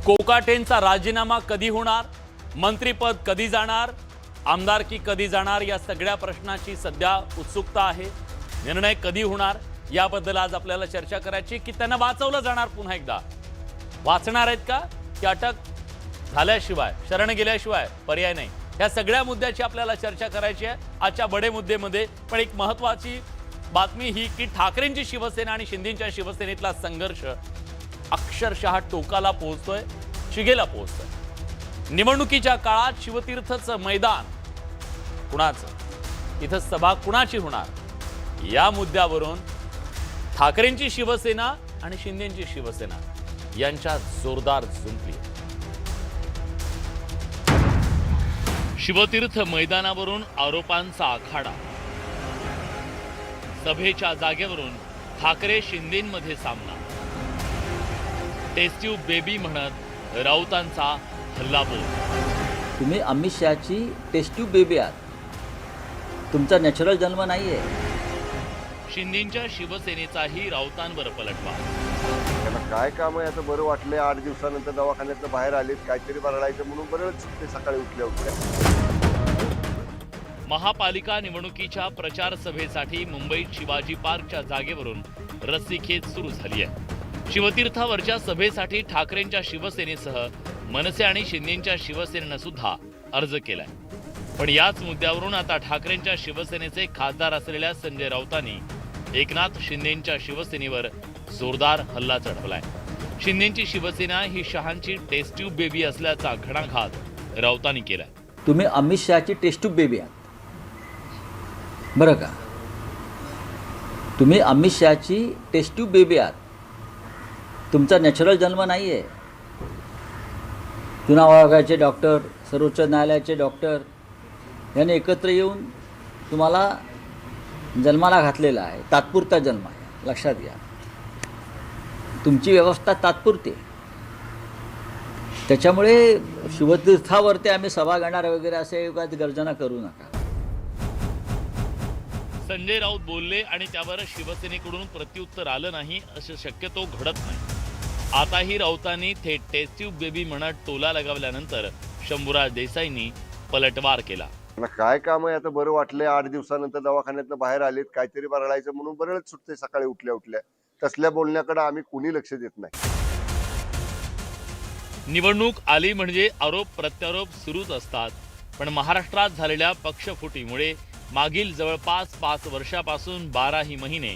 कोकाटेंचा राजीनामा कधी होणार, मंत्रीपद कधी जाणार, आमदारकी कधी जाणार या सगळ्या प्रश्नाची सध्या उत्सुकता आहे। निर्णय कधी होणार याबद्दल आज आपल्याला चर्चा करायची की त्यांना वाचवलं जाणार, पुन्हा एकदा वाचणार आहेत का की अटक झाल्याशिवाय, शरण गेल्याशिवाय पर्याय नाही। या सगळ्या मुद्द्याची आपल्याला चर्चा करायची आहे आजच्या बडे मुद्देमध्ये। पण एक महत्त्वाची बातमी ही की ठाकरेंची शिवसेना आणि शिंदेंच्या शिवसेनेतला संघर्ष अक्षरशः टोकाला पोहोचतोय, शिगेला पोहोचतोय। निवडणुकीच्या काळात शिवतीर्थचं मैदान कुणाचं, इथं सभा कुणाची होणार या मुद्द्यावरून ठाकरेंची शिवसेना आणि शिंदेंची शिवसेना यांच्यात जोरदार झुंजली। शिवतीर्थ मैदानावरून आरोपांचा आखाडा, सभेच्या जागेवरून ठाकरे शिंदेंमध्ये सामना, टेस्ट ट्यूब बेबी म्हणत राऊतांचा हल्लाबोल। तुम्ही अमित शहाची टेस्ट ट्यूब बेबी आहात, तुमचा नॅचरल जन्म नाहीये। शिंदेंच्या शिवसेनेचाही राऊतांवर पलटवार। त्याला काय काम आहे, आता बरं वाटलंय, 8 दिवसानंतर दवाखान्यातनं बाहेर आलेत, काहीतरी बरळायचं म्हणून बरंच सुटते सकाळी उठल्या। महापालिका निवडणुकीच्या प्रचार सभेसाठी मुंबईत शिवाजी पार्कच्या जागेवरून रस्सीखेच सुरू झाली आहे। शिवतीर्थावरच्या सभेसाठी ठाकरेंच्या शिवसेनेसह मनसे आणि शिंदेंच्या शिवसेनेनं सुद्धा अर्ज केलाय। पण याच मुद्द्यावरून आता ठाकरेंच्या शिवसेनेचे खासदार असलेल्या संजय राऊतांनी एकनाथ शिंदेंच्या शिवसेनेवर जोरदार हल्ला चढवलाय। शिंदेंची शिवसेना ही शहांची टेस्ट ट्यूब बेबी असल्याचा घणाघात राऊतांनी केलाय। तुम्ही अमित शहाची टेस्ट ट्यूब बेबी आहात, बरं का? तुम्ही अमित शहाची टेस्ट ट्यूब बेबी आहात, तुमचा नॅचरल जन्म नाहीये। चुनाव आयोगाचे डॉक्टर, सर्वोच्च न्यायालयाचे डॉक्टर यांनी एकत्र येऊन तुम्हाला जन्माला घातलेला आहे, तात्पुरता जन्म आहे, लक्षात घ्या। तुमची व्यवस्था तात्पुरती आहे, त्याच्यामुळे शिवतीर्थावरती आम्ही सभा घेणार वगैरे असे गर्जना करू नका। संजय राऊत बोलले आणि त्यावर शिवसेनेकडून प्रत्युत्तर आलं नाही, असं शक्यतो घडत नाही। आताही राऊतांनी थेट टेस्ट ट्यूब बेबी म्हणत टोला लगावल्यानंतर शंभूराज देसाईंनी पलटवार केला। त्याला काय काम आहे, आता बरं वाटलंय, 8 दिवसानंतर दवाखान्यातनं बाहेर आलेत, काहीतरी बरळायचं म्हणून बरंच सुटते सकाळी उठल्या। तसल्या बोलण्याकडे आम्ही कुणी लक्ष देत नाही। निवडणूक आली म्हणजे आरोप प्रत्यारोप सुरूच असतात, पण महाराष्ट्रात झालेल्या पक्षफुटीमुळे मागील जवळपास 5 वर्षापासून 12 महिने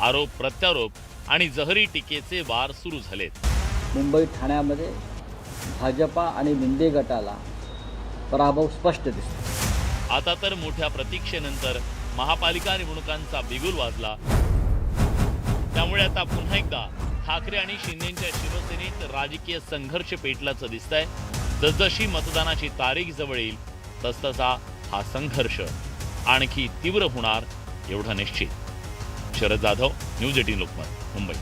आरोप प्रत्यारोप आणि जहरी टीकेचे वार सुरू झालेत। मुंबई ठाण्यामध्ये भाजपा आणि मिंदे गटाला पराभव स्पष्ट दिसतो। आता तर मोठ्या प्रतीक्षेनंतर महापालिका निवडणुकांचा बिगुल वाजला, त्यामुळे आता पुन्हा एकदा ठाकरे आणि शिंदेंच्या शिवसेनेत राजकीय संघर्ष पेटल्याचं दिसतंय। जसजशी मतदानाची तारीख जवळ येईल तसतसा हा संघर्ष आणखी तीव्र होणार एवढं निश्चित। शरद जाधव, न्यूज 18 लोकमत, मुंबई।